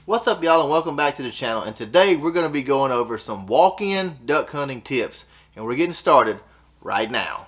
What's up, y'all, and welcome back to the channel. And today we're going to be going over some walk-in duck hunting tips, and we're getting started right now.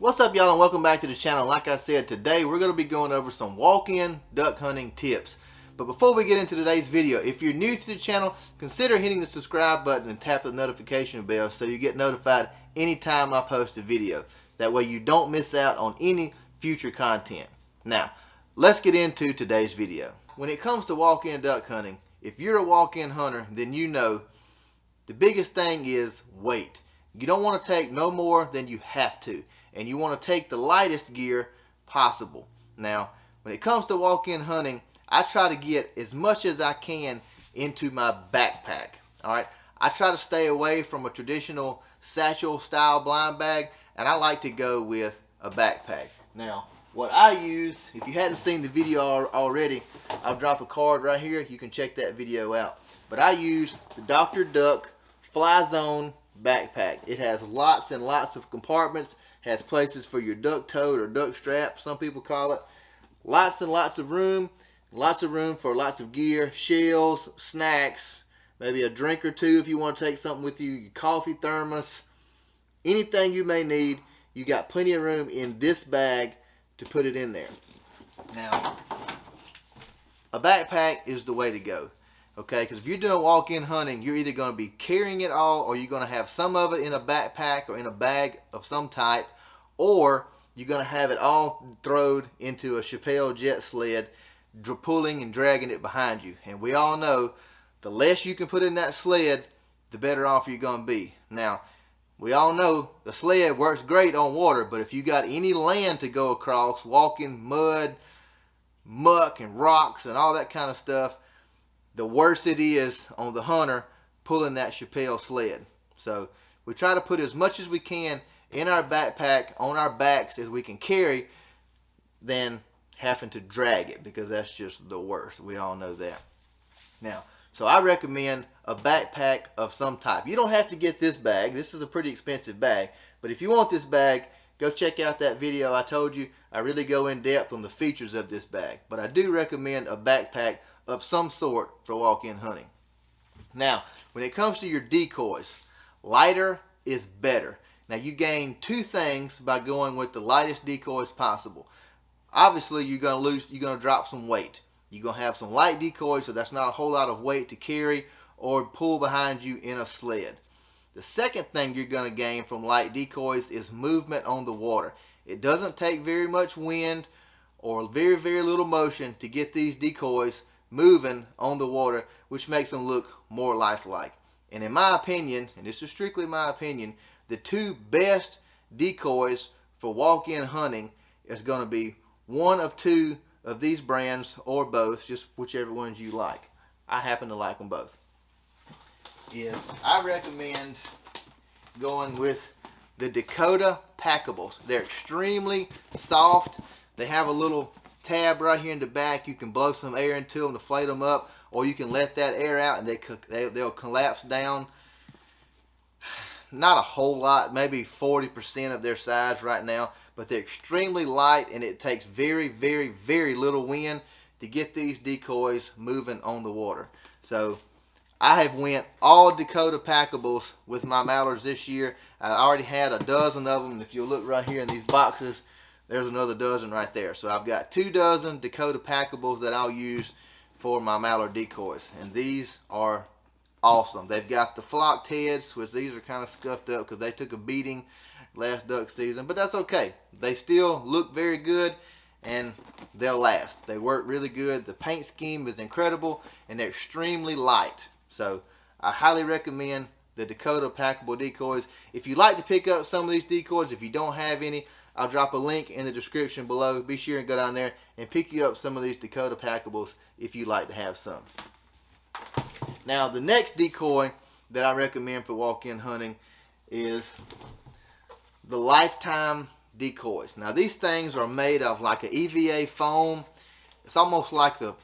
What's up, y'all, and welcome back to the channel. Like I said, today we're going to be going over some walk-in duck hunting tips. But before we get into today's video, if you're new to the channel, consider hitting the subscribe button and tap the notification bell so you get notified anytime I post a video. That way you don't miss out on any future content. Now, let's get into today's video. When it comes to walk-in duck hunting, if you're a walk-in hunter, then you know the biggest thing is weight. You don't want to take no more than you have to. And you want to take the lightest gear possible. Now, when it comes to walk-in hunting, I try to get as much as I can into my backpack. Alright, I try to stay away from a traditional satchel style blind bag, and I like to go with a backpack. Now, what I use, if you hadn't seen the video already, I'll drop a card right here. You can check that video out. But I use the Dr. Duck Fly Zone backpack. It has lots and lots of compartments. Has places for your duck tote or duck strap, some people call it. Lots and lots of room for lots of gear, shells, snacks, maybe a drink or two if you want to take something with you, your coffee thermos, anything you may need. You got plenty of room in this bag to put it in there. Now, a backpack is the way to go. Okay, because if you're doing walk-in hunting, you're either going to be carrying it all, or you're going to have some of it in a backpack or in a bag of some type, or you're going to have it all thrown into a Chappelle jet sled, pulling and dragging it behind you. And we all know the less you can put in that sled, the better off you're going to be. Now, we all know the sled works great on water, but if you got any land to go across, walking mud, muck, and rocks and all that kind of stuff, the worse it is on the hunter pulling that Chappelle sled. So we try to put as much as we can in our backpack on our backs as we can carry, than having to drag it, because that's just the worst. We all know that. Now, so I recommend a backpack of some type. You don't have to get this bag. This is a pretty expensive bag. But if you want this bag, go check out that video. I told you I really go in depth on the features of this bag. But I do recommend a backpack of some sort for walk-in hunting. Now, when it comes to your decoys, lighter is better. Now, you gain two things by going with the lightest decoys possible. Obviously, you're going to drop some weight. You're going to have some light decoys, so that's not a whole lot of weight to carry or pull behind you in a sled. The second thing you're going to gain from light decoys is movement on the water. It doesn't take very much wind or very, very little motion to get these decoys moving on the water, which makes them look more lifelike. And in my opinion, and this is strictly my opinion, the two best decoys for walk-in hunting is going to be one of two of these brands, or both, just whichever ones you like. I happen to like them both. I recommend going with the Dakota Packables. They're extremely soft. They have a little tab right here in the back. You can blow some air into them to deflate them up, or you can let that air out and they'll collapse down. Not a whole lot, maybe 40% of their size right now, but they're extremely light, and it takes very, very, very little wind to get these decoys moving on the water. So I have went all Dakota Packables with my mallards this year. I already had a dozen of them, and if you'll look right here in these boxes, there's another dozen right there. So I've got 2 dozen Dakota Packables that I'll use for my mallard decoys. And these are awesome. They've got the flocked heads, which these are kind of scuffed up because they took a beating last duck season. But that's okay. They still look very good, and they'll last. They work really good. The paint scheme is incredible, and they're extremely light. So I highly recommend the Dakota Packable decoys. If you like to pick up some of these decoys, if you don't have any, I'll drop a link in the description below. Be sure and go down there and pick you up some of these Dakota Packables if you'd like to have some. Now, the next decoy that I recommend for walk-in hunting is the Lifetime Decoys. Now, these things are made of like an EVA foam. It's almost like the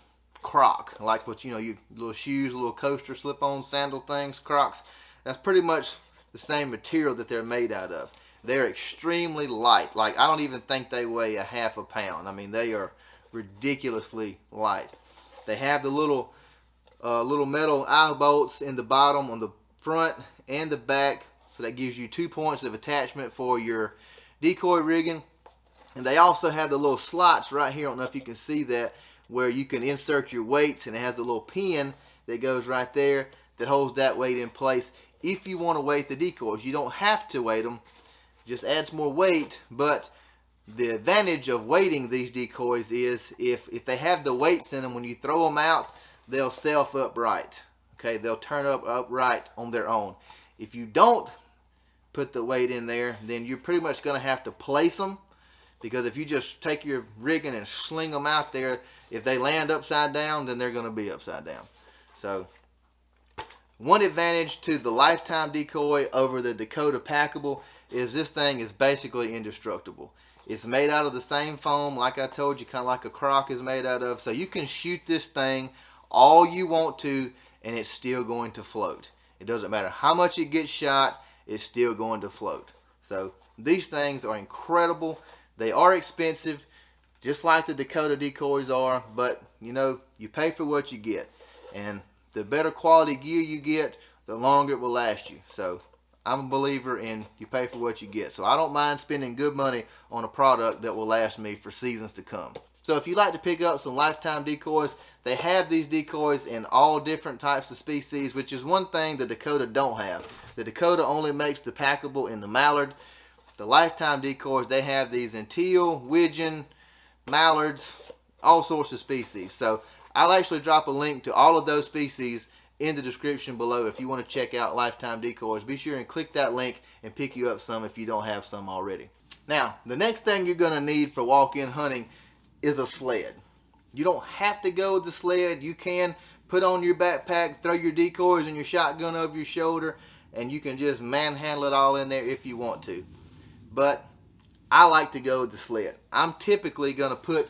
Croc, like what, you know, your little shoes, little coaster slip-on sandal things, Crocs. That's pretty much the same material that they're made out of. They're extremely light. Like, I don't even think they weigh a half a pound. I mean, they are ridiculously light. They have the little metal eye bolts in the bottom on the front and the back, so that gives you 2 points of attachment for your decoy rigging. And they also have the little slots right here. I don't know if you can see that, where you can insert your weights, and it has a little pin that goes right there that holds that weight in place if you want to weight the decoys. You don't have to weight them, just adds more weight. But the advantage of weighting these decoys is if they have the weights in them, when you throw them out, they'll self upright. Okay, they'll turn up upright on their own. If you don't put the weight in there, then you're pretty much going to have to place them, because if you just take your rigging and sling them out there, if they land upside down, then they're going to be upside down. So one advantage to the Lifetime Decoy over the Dakota Packable is this thing is basically indestructible. It's made out of the same foam, like I told you, kind of like a Croc is made out of. So you can shoot this thing all you want to, and it's still going to float. It doesn't matter how much it gets shot, it's still going to float. So these things are incredible. They are expensive, just like the Dakota decoys are, but you know, you pay for what you get. And the better quality gear you get, the longer it will last you. So I'm a believer in you pay for what you get. So I don't mind spending good money on a product that will last me for seasons to come. So if you like to pick up some Lifetime decoys, they have these decoys in all different types of species, which is one thing the Dakota don't have. The Dakota only makes the Packable in the Mallard. The Lifetime decoys, they have these in teal, widgeon, mallards, all sorts of species. So I'll actually drop a link to all of those species in the description below if you want to check out Lifetime decoys. Be sure and click that link and pick you up some if you don't have some already. Now, the next thing you're going to need for walk-in hunting is a sled. You don't have to go with the sled. You can put on your backpack, throw your decoys and your shotgun over your shoulder, and you can just manhandle it all in there if you want to. But I like to go with the sled. I'm typically going to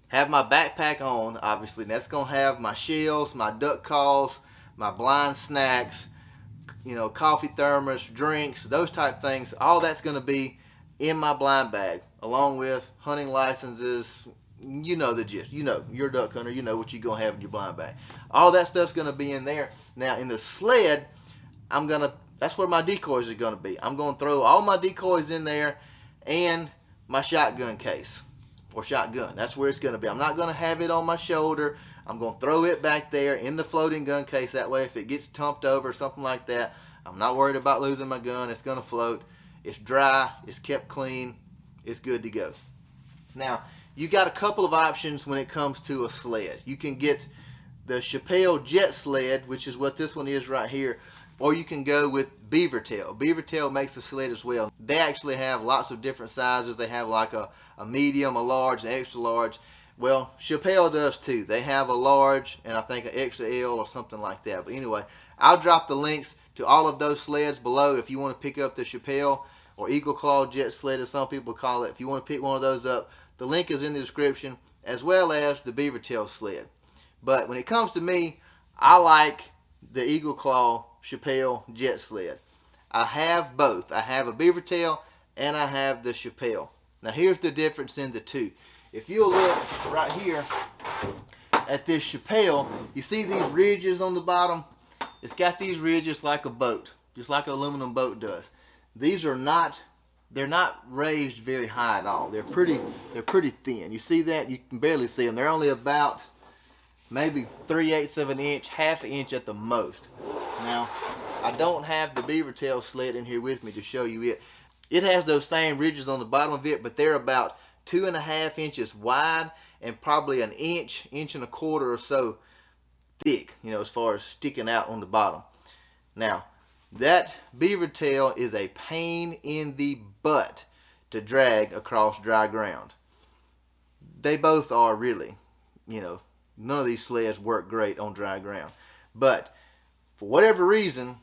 have my backpack on, obviously. That's going to have my shells, my duck calls, my blind snacks, you know, coffee thermos, drinks, those type things. All that's going to be in my blind bag, along with hunting licenses. You know the gist. You know, you're a duck hunter. You know what you're going to have in your blind bag. All that stuff's going to be in there. Now, in the sled, that's where my decoys are going to be. I'm going to throw all my decoys in there and my shotgun case or shotgun. That's where it's going to be. I'm not going to have it on my shoulder. I'm going to throw it back there in the floating gun case. That way, if it gets tumped over or something like that, I'm not worried about losing my gun. It's going to float. It's dry. It's kept clean. It's good to go. Now, you got a couple of options when it comes to a sled. You can get the Chappelle Jet Sled, which is what this one is right here, or you can go with Beavertail. Beavertail makes a sled as well. They actually have lots of different sizes. They have like a medium, a large, an extra large. Well, Chappelle does too. They have a large and I think an extra L or something like that. But anyway, I'll drop the links to all of those sleds below if you want to pick up the Chappelle or Eagle Claw Jet Sled, as some people call it. If you want to pick one of those up, the link is in the description, as well as the Beavertail sled. But when it comes to me, I like the Eagle Claw Chappelle Jet Sled. I have both. I have a Beavertail and I have the Chappelle. Now here's the difference in the two. If you'll look right here at this Chappelle, you see these ridges on the bottom? It's got these ridges like a boat, just like an aluminum boat does. These are not, they're not raised very high at all. They're pretty thin. You see that? You can barely see them. They're only about maybe 3/8 of an inch, half an inch at the most. Now, I don't have the Beavertail sled in here with me to show you it. It has those same ridges on the bottom of it, but they're about 2.5 inches wide and probably an inch, inch and a quarter or so thick, you know, as far as sticking out on the bottom. Now, that Beavertail is a pain in the butt to drag across dry ground. They both are really, you know, none of these sleds work great on dry ground. But for whatever reason,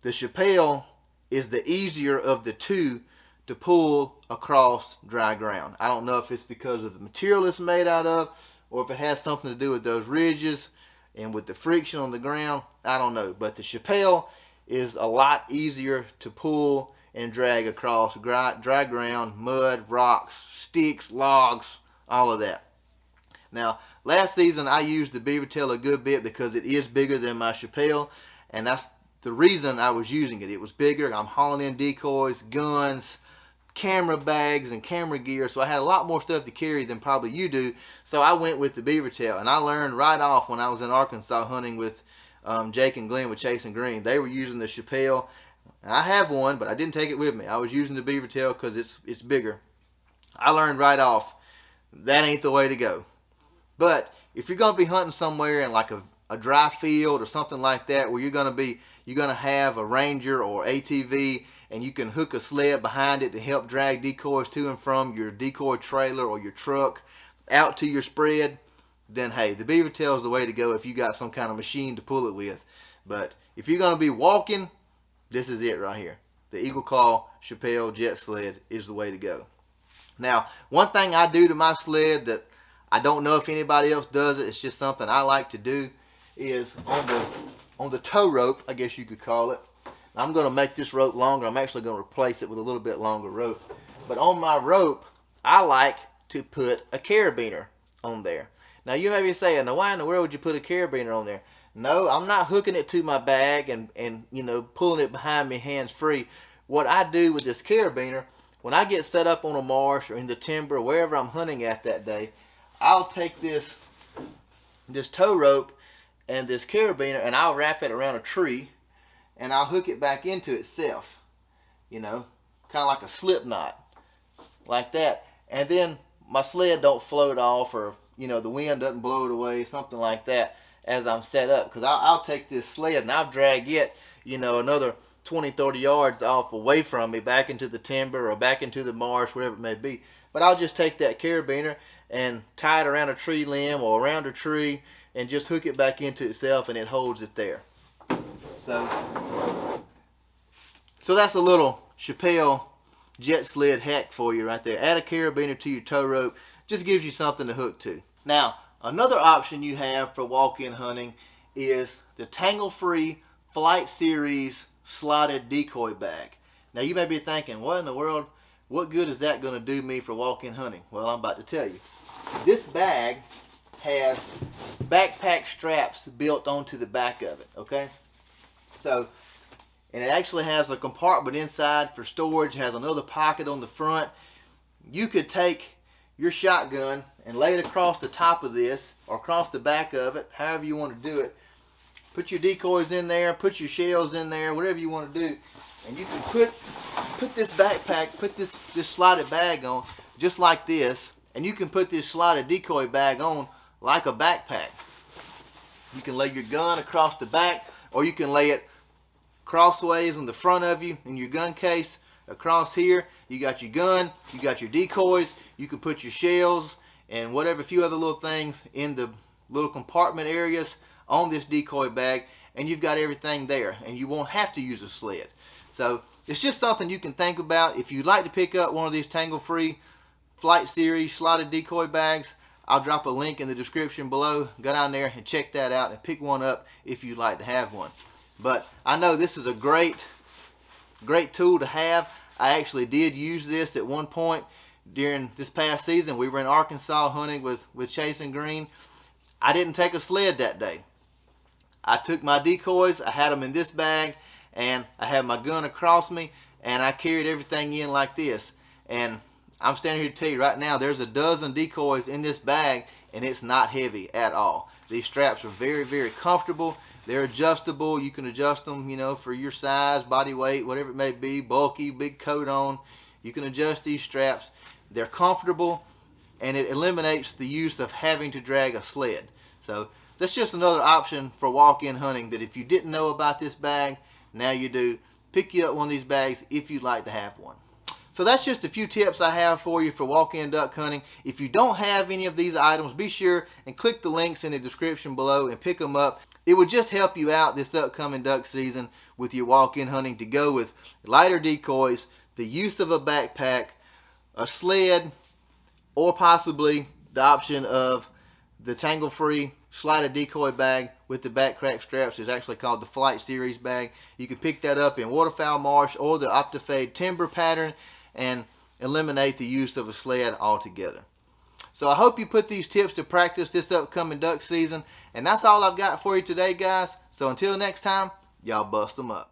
the Chappelle is the easier of the two to pull across dry ground. I don't know if it's because of the material it's made out of, or if it has something to do with those ridges and with the friction on the ground. I don't know. But the Chappelle is a lot easier to pull and drag across dry ground, mud, rocks, sticks, logs, all of that. Now, last season I used the Beavertail a good bit because it is bigger than my Chappelle, and that's the reason I was using it. It was bigger. I'm hauling in decoys, guns, camera bags, and camera gear, so I had a lot more stuff to carry than probably you do. So I went with the Beavertail, and I learned right off when I was in Arkansas hunting with Jake and Glenn with Chasing Green. They were using the Chappelle. And I have one, but I didn't take it with me. I was using the Beavertail because it's bigger. I learned right off that ain't the way to go. But if you're going to be hunting somewhere in like a dry field or something like that, where you're going to have a Ranger or ATV, and you can hook a sled behind it to help drag decoys to and from your decoy trailer or your truck out to your spread, then hey, the Beavertail is the way to go if you got some kind of machine to pull it with. But if you're going to be walking, this is it right here. The Eagle Claw Chappelle Jet Sled is the way to go. Now, one thing I do to my sled that I don't know if anybody else does it, it's just something I like to do, is on the tow rope, I guess you could call it. I'm going to make this rope longer. I'm actually going to replace it with a little bit longer rope. But on my rope, I like to put a carabiner on there. Now, you may be saying, now why in the world would you put a carabiner on there? No, I'm not hooking it to my bag and you know, pulling it behind me hands free. What I do with this carabiner, when I get set up on a marsh or in the timber or wherever I'm hunting at that day, I'll take this tow rope and this carabiner and I'll wrap it around a tree and I'll hook it back into itself. You know, kind of like a slip knot, like that. And then my sled don't float off, or you know, the wind doesn't blow it away, something like that, as I'm set up. Because I'll take this sled and I'll drag it, you know, another 20-30 yards off away from me, back into the timber or back into the marsh, whatever it may be. But I'll just take that carabiner and tie it around a tree limb or around a tree and just hook it back into itself, and it holds it there. So that's a little Chappelle jet sled hack for you right there. Add a carabiner to your tow rope. Just gives you something to hook to. Now, another option you have for walk-in hunting is the Tangle-Free Flight Series slotted decoy bag. Now, you may be thinking, what in the world, what good is that going to do me for walk-in hunting? Well, I'm about to tell you. This bag has backpack straps built onto the back of it, okay? So, and it actually has a compartment inside for storage, has another pocket on the front. You could take your shotgun and lay it across the top of this or across the back of it, however you want to do it. Put your decoys in there, put your shells in there, whatever you want to do, and you can put this backpack, put this slotted bag on just like this, and you can put this slotted decoy bag on like a backpack. You can lay your gun across the back, or you can lay it crossways on the front of you in your gun case. Across here, you got your gun, you got your decoys, you can put your shells and whatever few other little things in the little compartment areas on this decoy bag, and you've got everything there, and you won't have to use a sled. So it's just something you can think about. If you'd like to pick up one of these Tangle-Free Flight Series slotted decoy bags, I'll drop a link in the description below. Go down there and check that out and pick one up if you'd like to have one. But I know this is a great tool to have. I actually did use this at one point during this past season. We were in Arkansas hunting with Chasing Green. I didn't take a sled that day. I took my decoys, I had them in this bag, and I had my gun across me, and I carried everything in like this. And I'm standing here to tell you right now, there's a dozen decoys in this bag, and it's not heavy at all. These straps are very, very comfortable. They're adjustable. You can adjust them, you know, for your size, body weight, whatever it may be, bulky, big coat on. You can adjust these straps. They're comfortable, and it eliminates the use of having to drag a sled. So that's just another option for walk-in hunting, that if you didn't know about this bag, now you do. Pick you up one of these bags if you'd like to have one. So that's just a few tips I have for you for walk-in duck hunting. If you don't have any of these items, be sure and click the links in the description below and pick them up. It would just help you out this upcoming duck season with your walk-in hunting, to go with lighter decoys, the use of a backpack, a sled, or possibly the option of the Tangle-Free slided decoy bag with the back crack straps. Is actually called the Flight Series bag. You can pick that up in waterfowl marsh or the Optifade timber pattern and eliminate the use of a sled altogether. So I hope you put these tips to practice this upcoming duck season. And that's all I've got for you today, guys. So until next time, y'all bust them up.